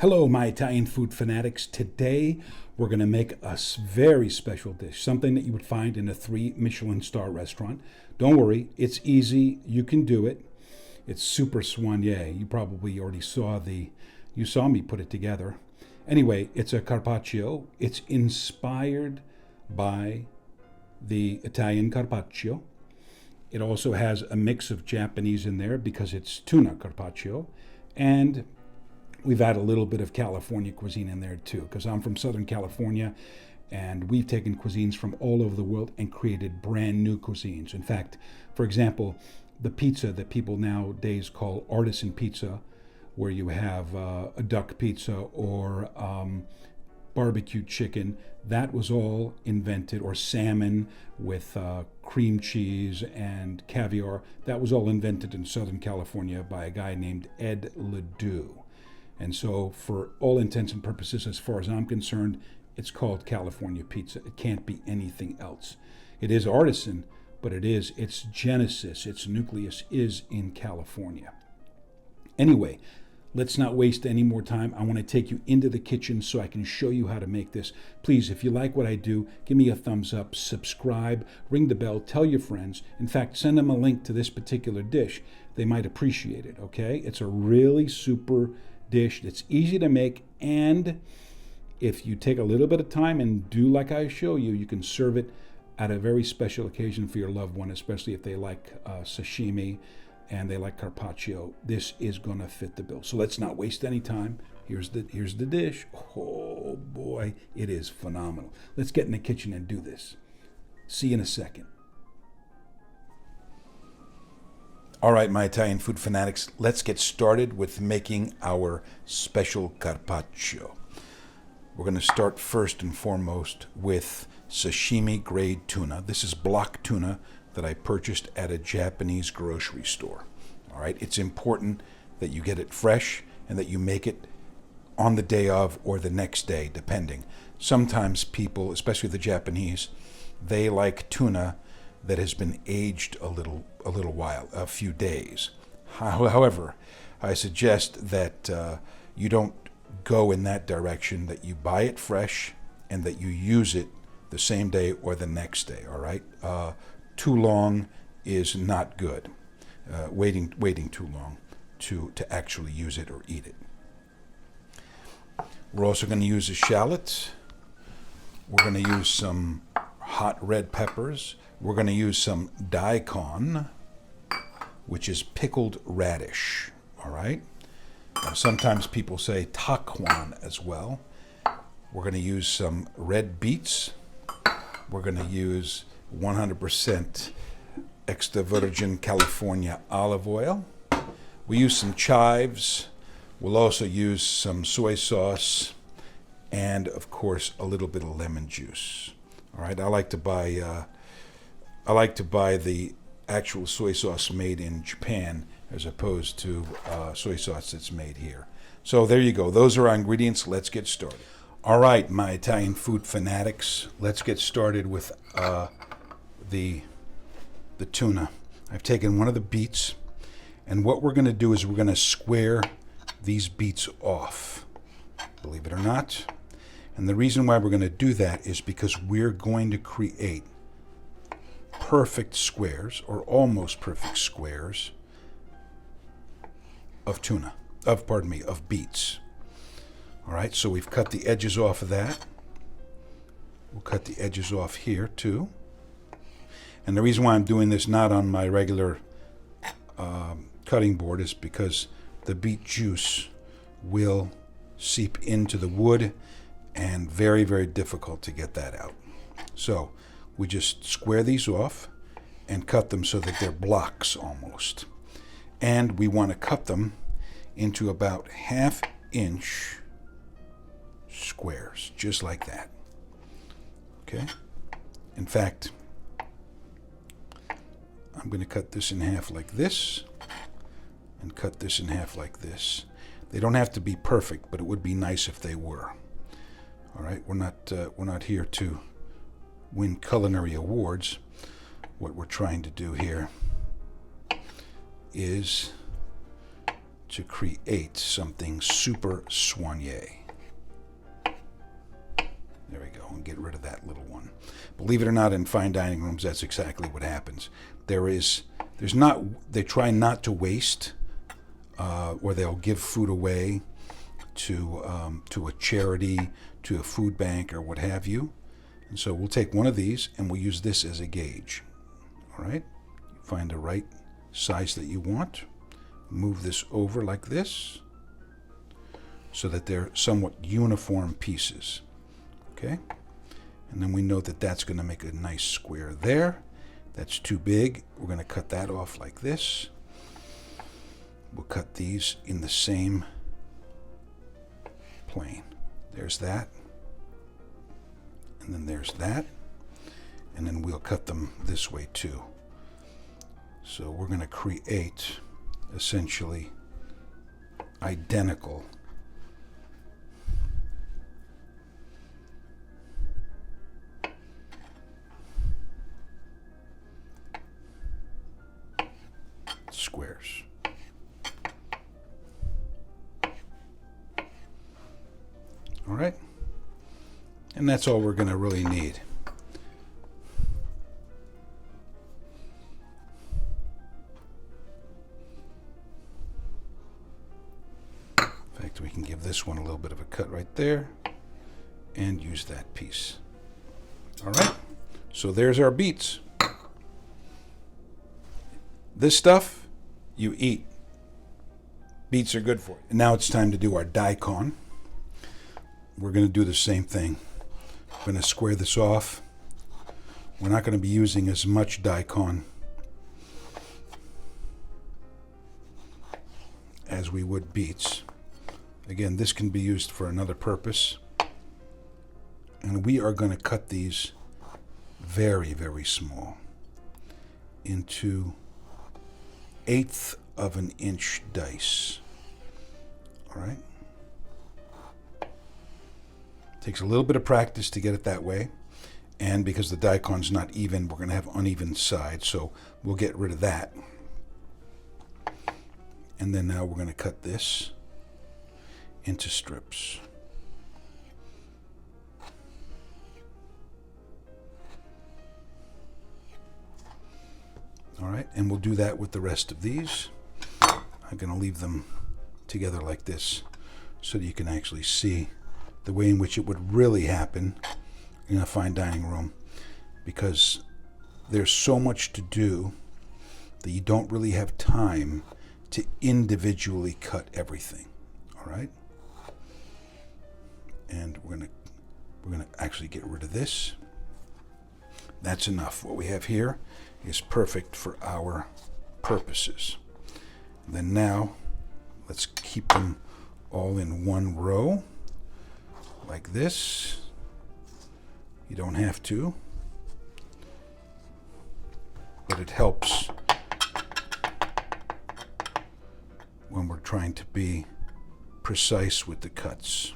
Hello, my Italian food fanatics. Today, we're going to make a very special dish, something that you would find in a 3 Michelin star restaurant. Don't worry, it's easy. You can do it. It's super soigné. You probably already you saw me put it together. Anyway, it's a carpaccio. It's inspired by the Italian carpaccio. It also has a mix of Japanese in there because it's tuna carpaccio. And we've had a little bit of California cuisine in there too, because I'm from Southern California, and we've taken cuisines from all over the world and created brand new cuisines. In fact, for example, the pizza that people nowadays call artisan pizza, where you have a duck pizza or barbecue chicken, that was all invented, or salmon with cream cheese and caviar, that was all invented in Southern California by a guy named Ed Ledoux. And so, for all intents and purposes, as far as I'm concerned, it's called California pizza. It can't be anything else. It is artisan, but its genesis, its nucleus is in California. Anyway, let's not waste any more time. I want to take you into the kitchen so I can show you how to make this. Please, if you like what I do, give me a thumbs up, subscribe, ring the bell, tell your friends. In fact, send them a link to this particular dish. They might appreciate it, okay? It's a really super dish that's easy to make, and if you take a little bit of time and do like I show you, you can serve it at a very special occasion for your loved one, especially if they like sashimi and they like carpaccio. This is going to fit the bill. So let's not waste any time. Here's the dish. Oh boy, it is phenomenal. Let's get in the kitchen and do this. See you in a second. All right, my Italian food fanatics, let's get started with making our special carpaccio. We're going to start first and foremost with sashimi grade tuna. This is block tuna that I purchased at a Japanese grocery store. All right, it's important that you get it fresh and that you make it on the day of or the next day, depending. Sometimes people, especially the Japanese, they like tuna that has been aged a little while, a few days. However, I suggest that you don't go in that direction, that you buy it fresh and that you use it the same day or the next day, all right? Too long is not good. Waiting too long to actually use it or eat it. We're also going to use the shallots. We're going to use some hot red peppers. We're going to use some Daikon, which is pickled radish, all right? Sometimes people say taquan as well. We're going to use some red beets. We're going to use 100% extra virgin California olive oil. We use some chives. We'll also use some soy sauce and, of course, a little bit of lemon juice. All right, I like to buy the actual soy sauce made in Japan as opposed to soy sauce that's made here. So there you go. Those are our ingredients. Let's get started. All right, my Italian food fanatics, let's get started with the tuna. I've taken one of the beets, and what we're going to do is we're going to square these beets off, believe it or not. And the reason why we're going to do that is because we're going to create perfect squares, or almost perfect squares, of beets. All right, so we've cut the edges off of that. We'll cut the edges off here too. And the reason why I'm doing this not on my regular cutting board is because the beet juice will seep into the wood, and very, very difficult to get that out. So we just square these off and cut them so that they're blocks almost. And we want to cut them into about 1/2 inch squares, just like that. Okay? In fact, I'm going to cut this in half like this and cut this in half like this. They don't have to be perfect, but it would be nice if they were. All right, we're not here to win culinary awards. What we're trying to do here is to create something super soigné. There we go, and get rid of that little one. Believe it or not, in fine dining rooms, that's exactly what happens. They try not to waste, or they'll give food away to a charity, to a food bank, or what have you. And so we'll take one of these, and we'll use this as a gauge. All right, find the right size that you want. Move this over like this, so that they're somewhat uniform pieces. Okay, and then we know that that's going to make a nice square there. That's too big. We're going to cut that off like this. We'll cut these in the same plane. There's that, and then there's that, and then we'll cut them this way too. So we're going to create essentially identical squares. All right, and that's all we're going to really need. In fact, we can give this one a little bit of a cut right there and use that piece. All right, so there's our beets. This stuff you eat. Beets are good for you. And now it's time to do our daikon. We're going to do the same thing. We're going to square this off. We're not going to be using as much daikon as we would beets. Again, this can be used for another purpose. And we are going to cut these very, very small into 1/8 of an inch dice. All right. Takes a little bit of practice to get it that way. And because the daikon's not even, we're going to have uneven sides. So we'll get rid of that. And then now we're going to cut this into strips. All right, and we'll do that with the rest of these. I'm going to leave them together like this so that you can actually see the way in which it would really happen in a fine dining room, because there's so much to do that you don't really have time to individually cut everything. All right, and we're gonna actually get rid of this. That's enough. What we have here is perfect for our purposes. Then now, let's keep them all in one row, like this. You don't have to, but it helps when we're trying to be precise with the cuts.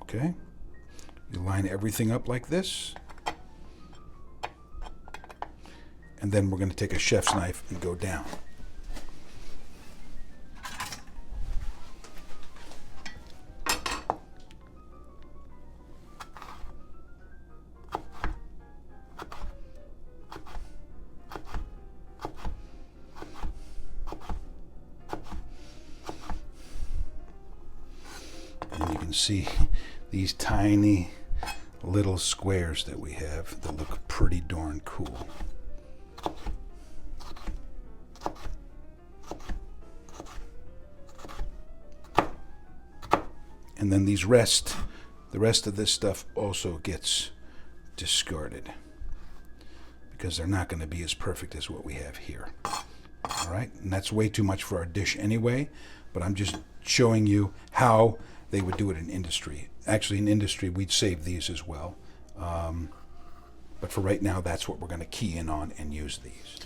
Okay? You line everything up like this. And then we're going to take a chef's knife and go down. And you can see these tiny little squares that we have that look pretty darn cool. And then the rest of this stuff also gets discarded because they're not going to be as perfect as what we have here. All right, and that's way too much for our dish anyway, but I'm just showing you how they would do it in industry. Actually, in industry, we'd save these as well. But for right now, that's what we're going to key in on and use these.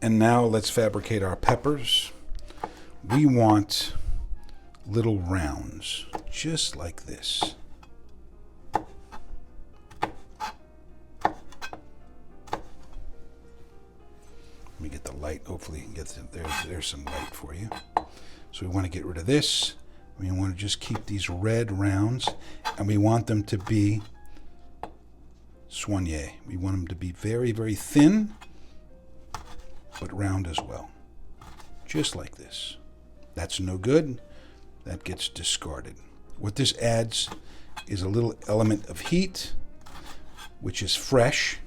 And now let's fabricate our peppers. We want little rounds, just like this. Let me get the light light. Hopefully, there's some light for you. So we want to get rid of this. We want to just keep these red rounds, and we want them to be soigné. We want them to be very, very thin, but round as well. Just like this. That's no good. That gets discarded. What this adds is a little element of heat, which is fresh.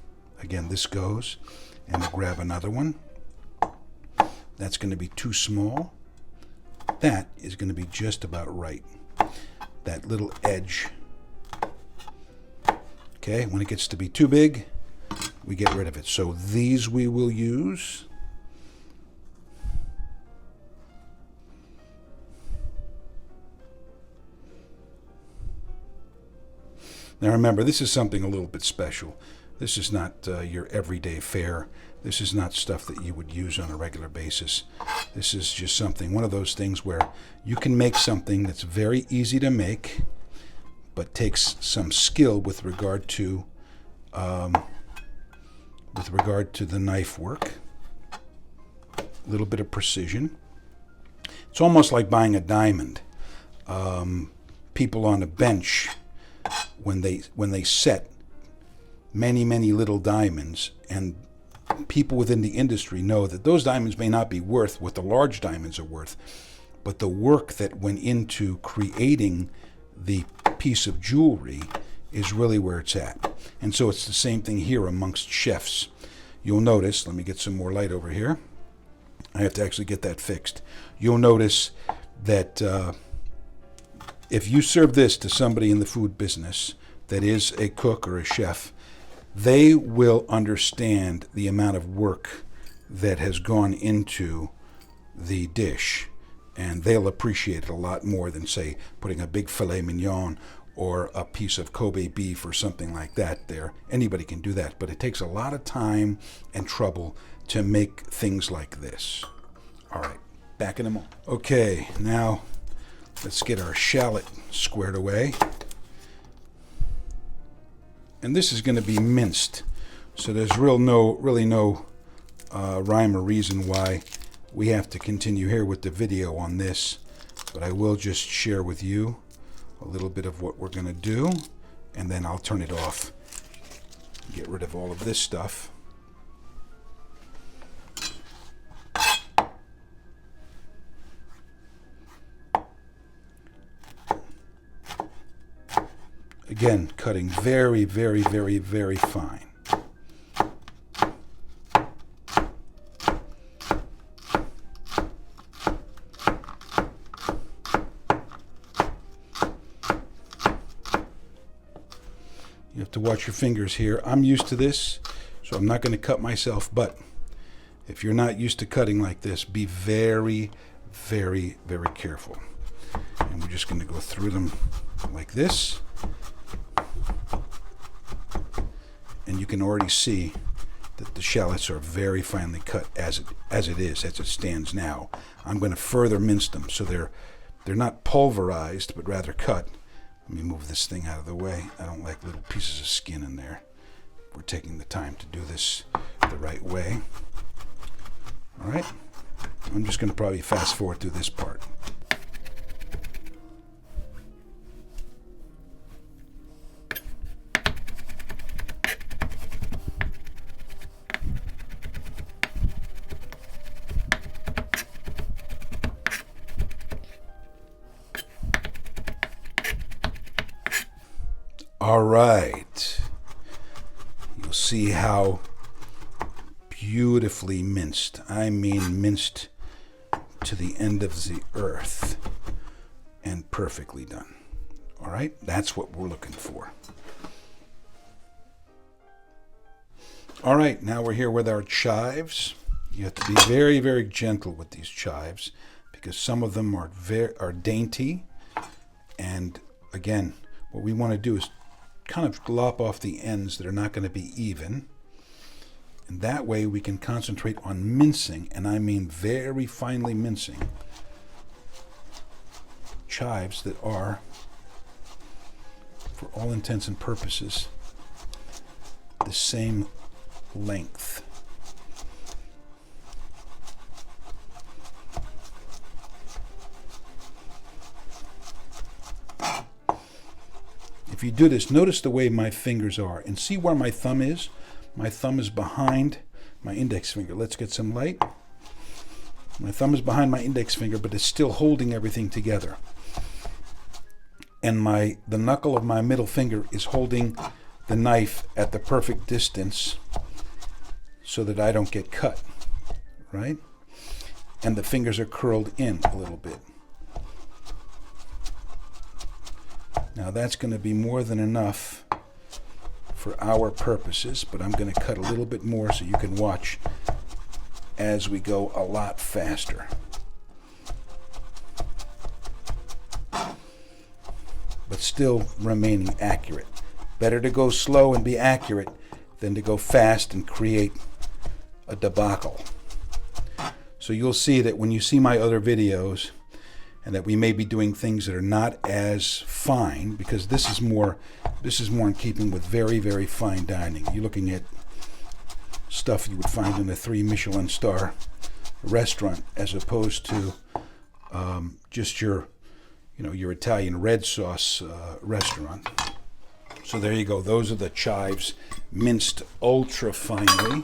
Again, this goes, and we'll grab another one. That's going to be too small. That is going to be just about right. That little edge. Okay, when it gets to be too big, we get rid of it. So these we will use. Now remember, this is something a little bit special. This is not your everyday fare. This is not stuff that you would use on a regular basis. This is just something, one of those things where you can make something that's very easy to make, but takes some skill with regard to the knife work. A little bit of precision. It's almost like buying a diamond. People on a bench, when they set many, many little diamonds, and people within the industry know that those diamonds may not be worth what the large diamonds are worth, but the work that went into creating the piece of jewelry is really where it's at. And so it's the same thing here amongst chefs. You'll notice, let me get some more light over here. I have to actually get that fixed. You'll notice that if you serve this to somebody in the food business that is a cook or a chef, they will understand the amount of work that has gone into the dish, and they'll appreciate it a lot more than, say, putting a big filet mignon or a piece of Kobe beef or something like that there. Anybody can do that, but it takes a lot of time and trouble to make things like this. All right, back in a moment. Okay, now let's get our shallot squared away. And this is going to be minced, so there's really no rhyme or reason why we have to continue here with the video on this, but I will just share with you a little bit of what we're going to do, and then I'll turn it off, get rid of all of this stuff. Again, cutting very, very, very, very fine. You have to watch your fingers here. I'm used to this, so I'm not going to cut myself, but if you're not used to cutting like this, be very, very, very careful. And we're just going to go through them like this. And you can already see that the shallots are very finely cut as it stands now. I'm going to further mince them so they're not pulverized, but rather cut. Let me move this thing out of the way. I don't like little pieces of skin in there. We're taking the time to do this the right way. All right. I'm just going to probably fast forward through this part. All right, you'll see how beautifully minced, I mean minced to the end of the earth, and perfectly done. All right, that's what we're looking for. All right, now we're here with our chives. You have to be very, very gentle with these chives because some of them are dainty, and again, what we want to do is kind of lop off the ends that are not going to be even, and that way we can concentrate on mincing, and I mean very finely mincing chives that are, for all intents and purposes, the same length. if you do this, notice the way my fingers are, and see where my thumb is? My thumb is behind my index finger. Let's get some light. My thumb is behind my index finger, but it's still holding everything together. And the knuckle of my middle finger is holding the knife at the perfect distance so that I don't get cut, right? And the fingers are curled in a little bit. Now that's going to be more than enough for our purposes, but I'm going to cut a little bit more so you can watch as we go a lot faster. But still remaining accurate. Better to go slow and be accurate than to go fast and create a debacle. So you'll see that when you see my other videos, and that we may be doing things that are not as fine, because this is more in keeping with very, very fine dining. You're looking at stuff you would find in a 3 Michelin star restaurant, as opposed to just your Italian red sauce restaurant. So there you go. Those are the chives minced ultra finely,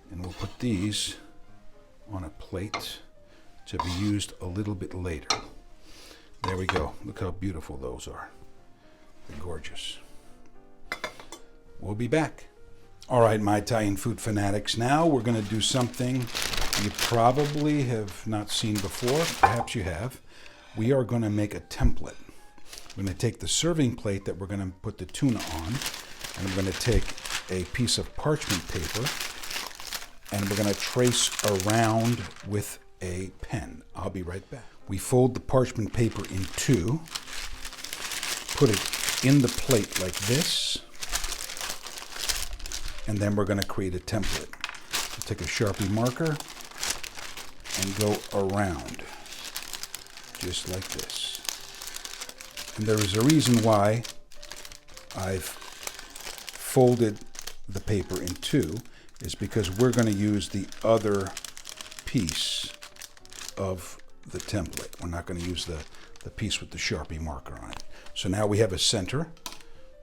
and we'll put these on a plate to be used a little bit later. There we go. Look how beautiful those are. They're gorgeous. We'll be back. All right, my Italian food fanatics. Now we're going to do something you probably have not seen before. Perhaps you have. We are going to make a template. We're going to take the serving plate that we're going to put the tuna on, and we're going to take a piece of parchment paper, and we're going to trace around with a pen. I'll be right back. We fold the parchment paper in two, put it in the plate like this, and then we're going to create a template. We'll take a Sharpie marker and go around, just like this. And there is a reason why I've folded the paper in two, is because we're going to use the other piece of the template. We're not going to use the piece with the Sharpie marker on it. So now we have a center,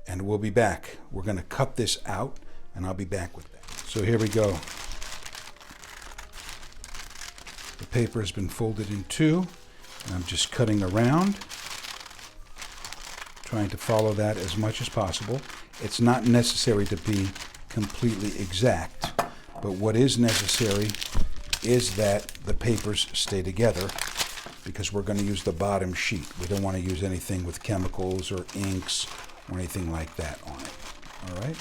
and we'll be back. We're going to cut this out, and I'll be back with that. So here we go. The paper has been folded in two, and I'm just cutting around, trying to follow that as much as possible. It's not necessary to be completely exact, but what is necessary is that the papers stay together, because we're going to use the bottom sheet. We don't want to use anything with chemicals or inks or anything like that on it. All right?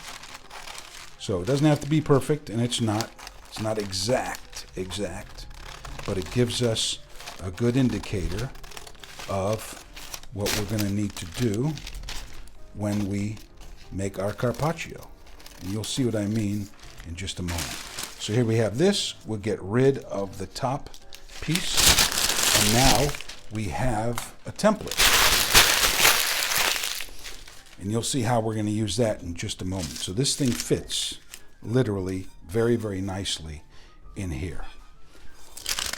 So it doesn't have to be perfect, and it's not exact, but it gives us a good indicator of what we're going to need to do when we make our carpaccio. And you'll see what I mean in just a moment. So here we have this. We'll get rid of the top piece, and now we have a template. And you'll see how we're going to use that in just a moment. So this thing fits literally very, very nicely in here.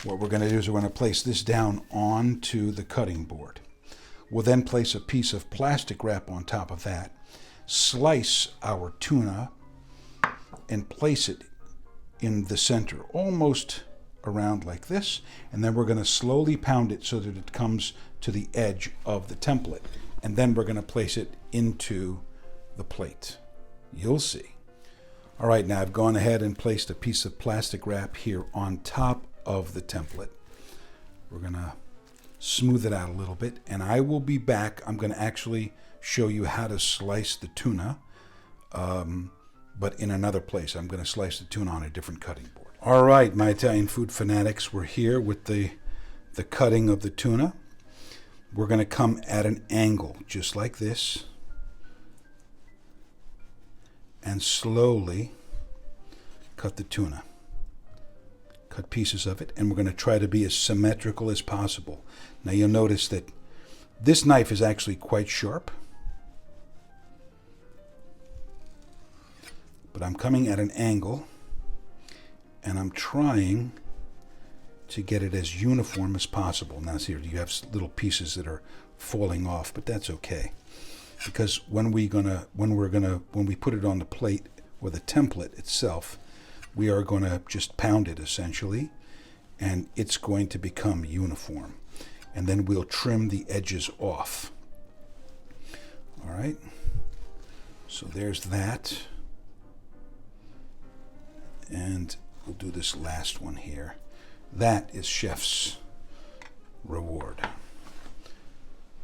What we're going to do is we're going to place this down onto the cutting board. We'll then place a piece of plastic wrap on top of that, slice our tuna, and place it in the center, almost around like this, and then we're going to slowly pound it so that it comes to the edge of the template, and then we're going to place it into the plate. You'll see. All right, now I've gone ahead and placed a piece of plastic wrap here on top of the template. We're going to smooth it out a little bit, and I will be back. I'm going to actually show you how to slice the tuna, but in another place. I'm going to slice the tuna on a different cutting board. All right, my Italian food fanatics, we're here with the cutting of the tuna. We're going to come at an angle, just like this, and slowly cut the tuna. Cut pieces of it, and we're going to try to be as symmetrical as possible. Now you'll notice that this knife is actually quite sharp, but I'm coming at an angle, and I'm trying to get it as uniform as possible. Now see here, you have little pieces that are falling off, but that's okay. because when we put it on the plate or the template itself, we are going to just pound it essentially, and it's going to become uniform. And then we'll trim the edges off. All right. So there's that. And we'll do this last one here. That is chef's reward.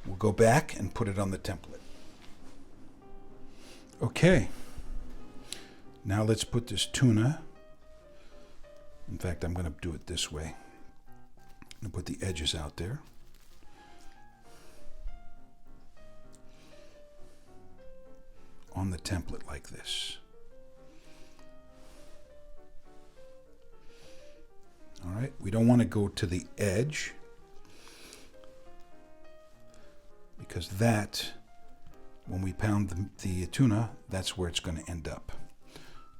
We'll go back and put it on the template. Okay. Now let's put this tuna. In fact, I'm going to do it this way. I'm going to put the edges out there. On the template like this. All right, we don't want to go to the edge because that, when we pound the tuna, that's where it's going to end up.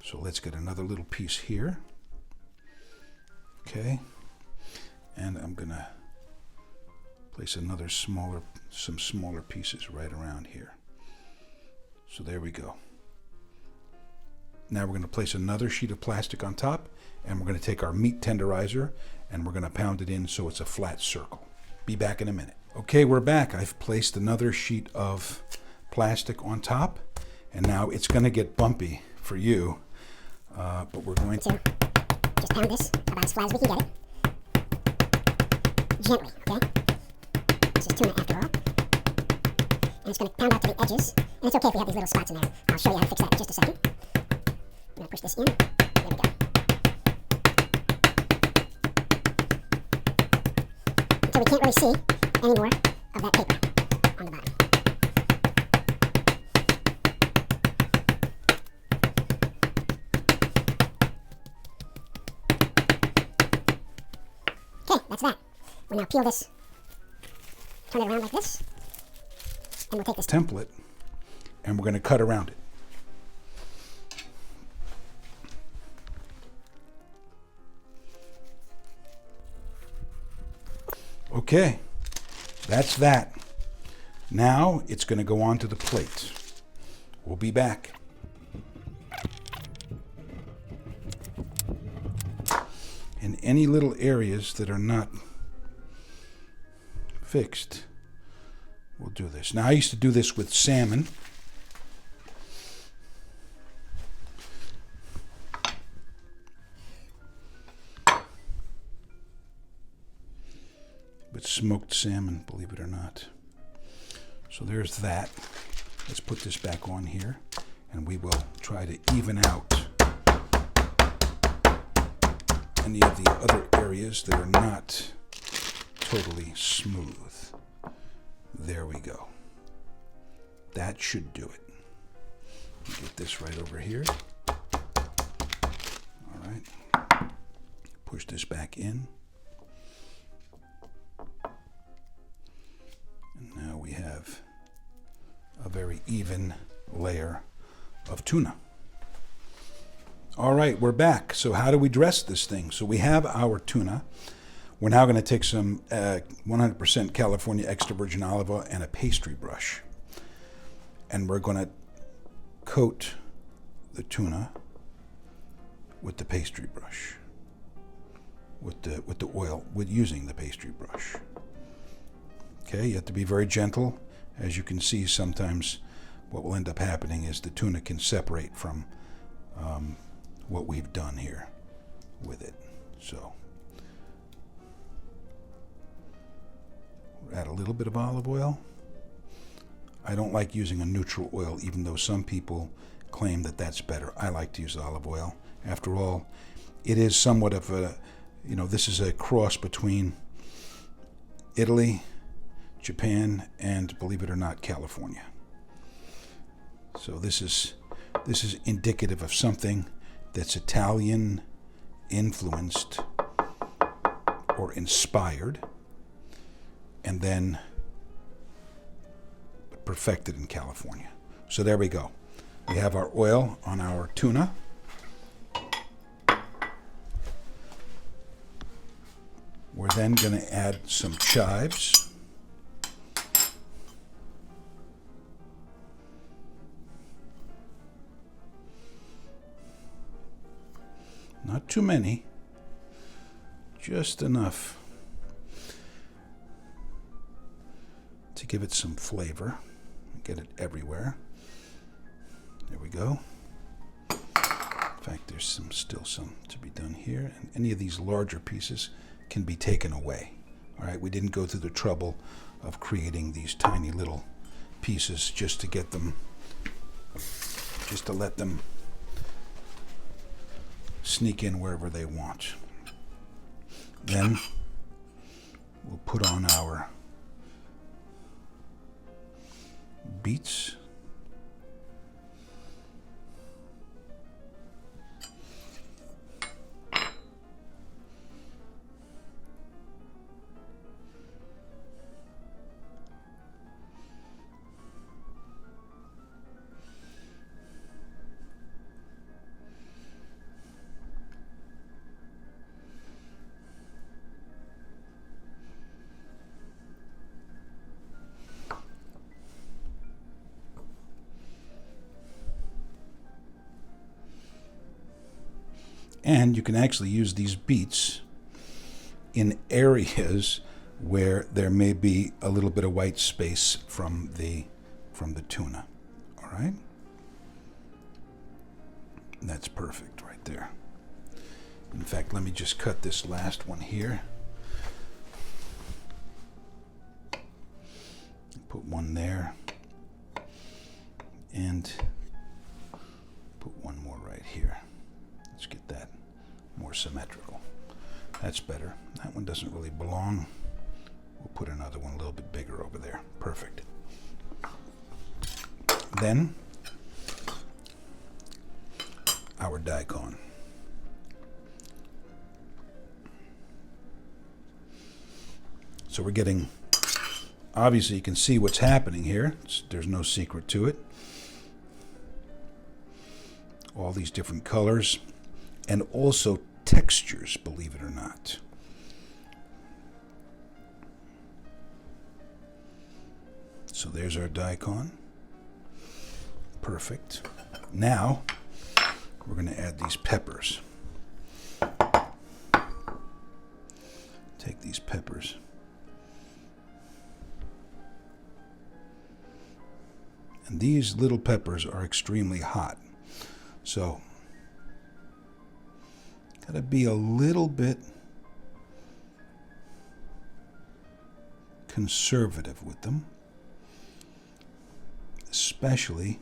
So let's get another little piece here. Okay, and I'm going to place some smaller pieces right around here. So there we go. Now we're going to place another sheet of plastic on top, and we're going to take our meat tenderizer and we're going to pound it in so it's a flat circle. Be back in a minute. Okay, we're back. I've placed another sheet of plastic on top, and now it's going to get bumpy for you, but we're going to just pound this about as flat as we can get it. Gently, okay? This is tuna after all. And it's going to pound out to the edges. And it's okay if we have these little spots in there. I'll show you how to fix that in just a second. I'm going to push this in. There we go. Until we can't really see any more of that paper on the bottom. Okay, that's that. We'll now peel this, turn it around like this, and we'll take this template and we're going to cut around it. Okay, that's that. Now it's going to go onto the plate. We'll be back. And any little areas that are not fixed, we'll do this. Now I used to do this with salmon. But smoked salmon, believe it or not. So there's that. Let's put this back on here, and we will try to even out any of the other areas that are not totally smooth. There we go. That should do it. Get this right over here. All right. Push this back in. And now we have a very even layer of tuna. All right, we're back. So how do we dress this thing? So we have our tuna. We're now going to take some 100% California extra virgin olive oil and a pastry brush. And we're going to coat the tuna with the pastry brush, with the oil, using the pastry brush. Okay, you have to be very gentle. As you can see, sometimes what will end up happening is the tuna can separate from what we've done here with it. So add a little bit of olive oil. I don't like using a neutral oil, even though some people claim that that's better. I like to use olive oil. After all, it is somewhat of a, this is a cross between Italy, Japan, and, believe it or not, California. So this is indicative of something that's Italian influenced or inspired, and then perfected in California. So there we go. We have our oil on our tuna. We're then going to add some chives. Not too many, just enough to give it some flavor. Get it everywhere. There we go. In fact, there's still some to be done here. And any of these larger pieces can be taken away. All right, we didn't go through the trouble of creating these tiny little pieces just to get them, just to let them sneak in wherever they want. Then we'll put on our beets. And you can actually use these beets in areas where there may be a little bit of white space from the tuna. All right? That's perfect right there. In fact, let me just cut this last one here. Put one there. And put one more right here. Let's get that more symmetrical. That's better. That one doesn't really belong. We'll put another one a little bit bigger over there. Perfect. Then, our daikon. So we're getting, obviously you can see what's happening here. There's no secret to it. All these different colors. And also textures, believe it or not. So there's our daikon. Perfect. Now, we're going to add these peppers. Take these peppers. And these little peppers are extremely hot. So, gotta be a little bit conservative with them, especially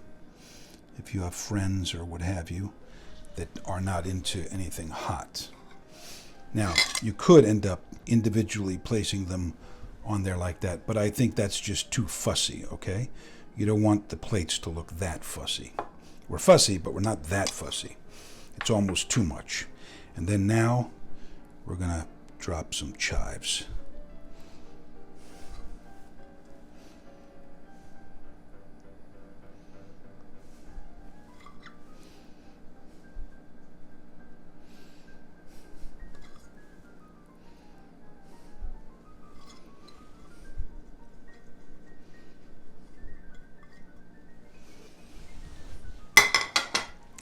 if you have friends or what have you that are not into anything hot. Now, you could end up individually placing them on there like that, but I think that's just too fussy, okay? You don't want the plates to look that fussy. We're fussy, but we're not that fussy. It's almost too much. And then now, we're going to drop some chives.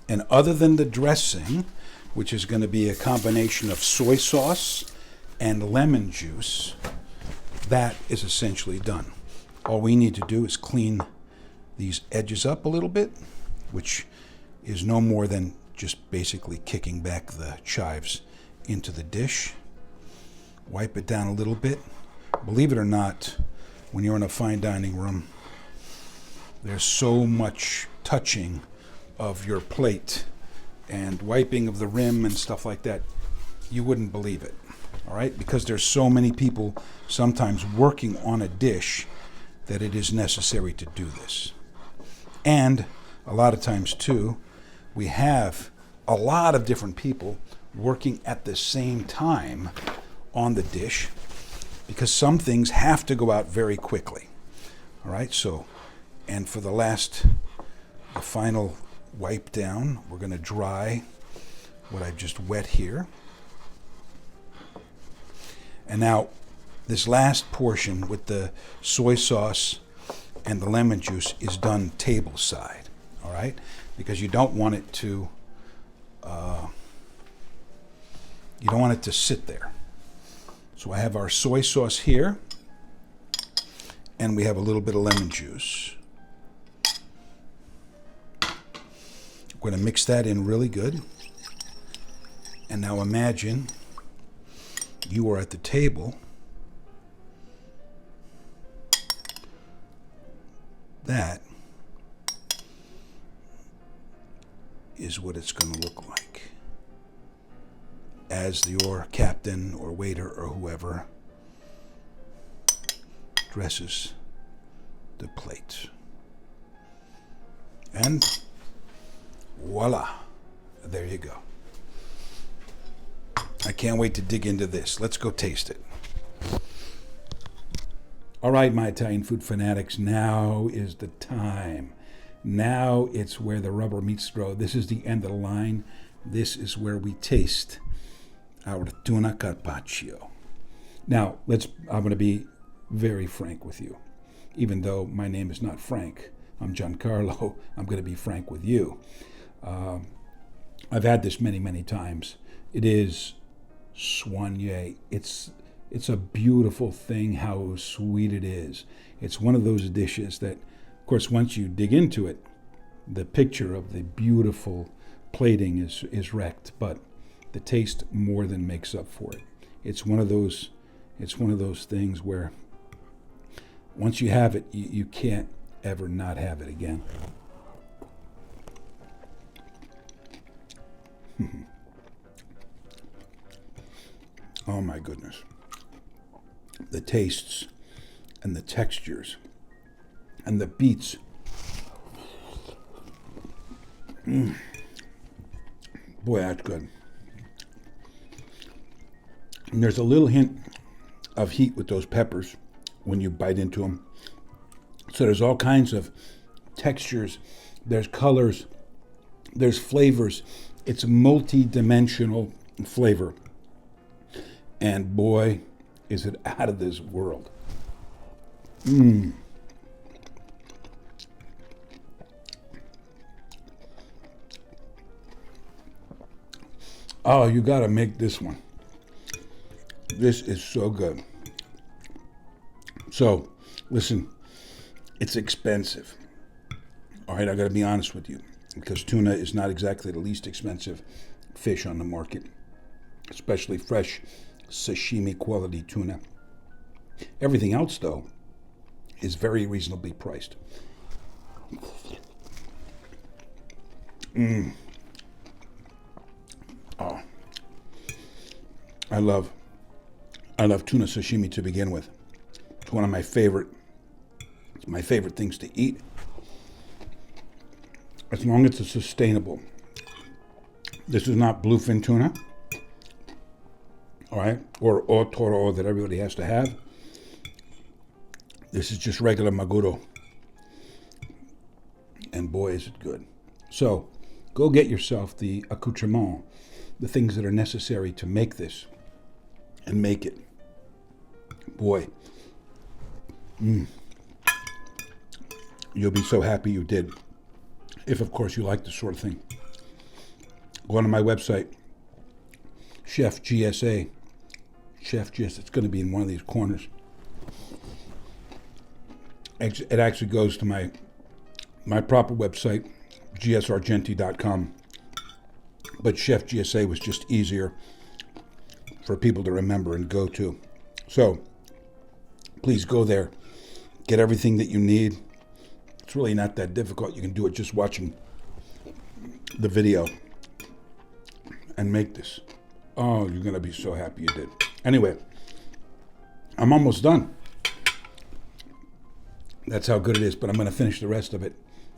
And other than the dressing, which is going to be a combination of soy sauce and lemon juice, that is essentially done. All we need to do is clean these edges up a little bit, which is no more than just basically kicking back the chives into the dish. Wipe it down a little bit. Believe it or not, when you're in a fine dining room, there's so much touching of your plate and wiping of the rim and stuff like that, you wouldn't believe it, all right? Because there's so many people sometimes working on a dish that it is necessary to do this. And a lot of times too, we have a lot of different people working at the same time on the dish because some things have to go out very quickly, all right? So, and for the final wipe down, we're going to dry what I've just wet here. And now this last portion with the soy sauce and the lemon juice is done table side, all right? Because you don't want it to You don't want it to sit there. So I have our soy sauce here, and we have a little bit of lemon juice. We're going to mix that in really good. And now imagine you are at the table. That is what it's going to look like as your captain or waiter or whoever dresses the plate. And voila, there you go. I can't wait to dig into this. Let's go taste it. All right, my Italian food fanatics, now is the time. Now it's where the rubber meets the road. This is the end of the line. This is where we taste our Tuna Carpaccio. Now, I'm going to be very frank with you. Even though my name is not Frank, I'm Giancarlo, I'm going to be frank with you. I've had this many, many times. It is soigné. It's a beautiful thing how sweet it is. It's one of those dishes that, of course, once you dig into it, the picture of the beautiful plating is wrecked, but the taste more than makes up for it. It's one of those things where once you have it, you can't ever not have it again. Oh my goodness. The tastes and the textures and the beets. Boy, that's good. And there's a little hint of heat with those peppers when you bite into them. So there's all kinds of textures, there's colors, there's flavors. It's multi-dimensional flavor. And boy, is it out of this world. Oh, you got to make this one. This is so good. So, listen, it's expensive. All right, I got to be honest with you, because tuna is not exactly the least expensive fish on the market, especially fresh sashimi quality tuna. Everything else, though, is very reasonably priced. Oh, I love tuna sashimi to begin with. It's one of my favorite things to eat. As long as it's sustainable. This is not bluefin tuna, all right, or otoro that everybody has to have. This is just regular maguro. And boy, is it good. So, go get yourself the accoutrement, the things that are necessary to make this, and make it. Boy, you'll be so happy you did. If, of course, you like this sort of thing. Go on to my website, Chef GSA. It's going to be in one of these corners. It actually goes to my proper website, gsargenti.com. But Chef GSA was just easier for people to remember and go to. So, please go there. Get everything that you need. It's really not that difficult. You can do it just watching the video and make this. Oh, you're going to be so happy you did. Anyway, I'm almost done. That's how good it is, but I'm going to finish the rest of it.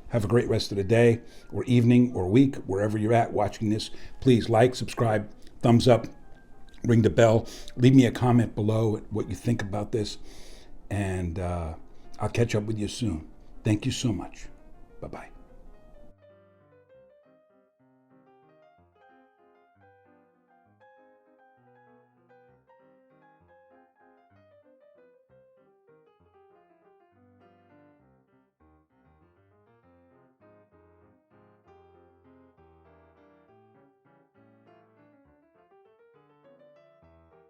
Have a great rest of the day or evening or week, wherever you're at watching this. Please like, subscribe, thumbs up, ring the bell. Leave me a comment below what you think about this, and I'll catch up with you soon. Thank you so much. Bye-bye.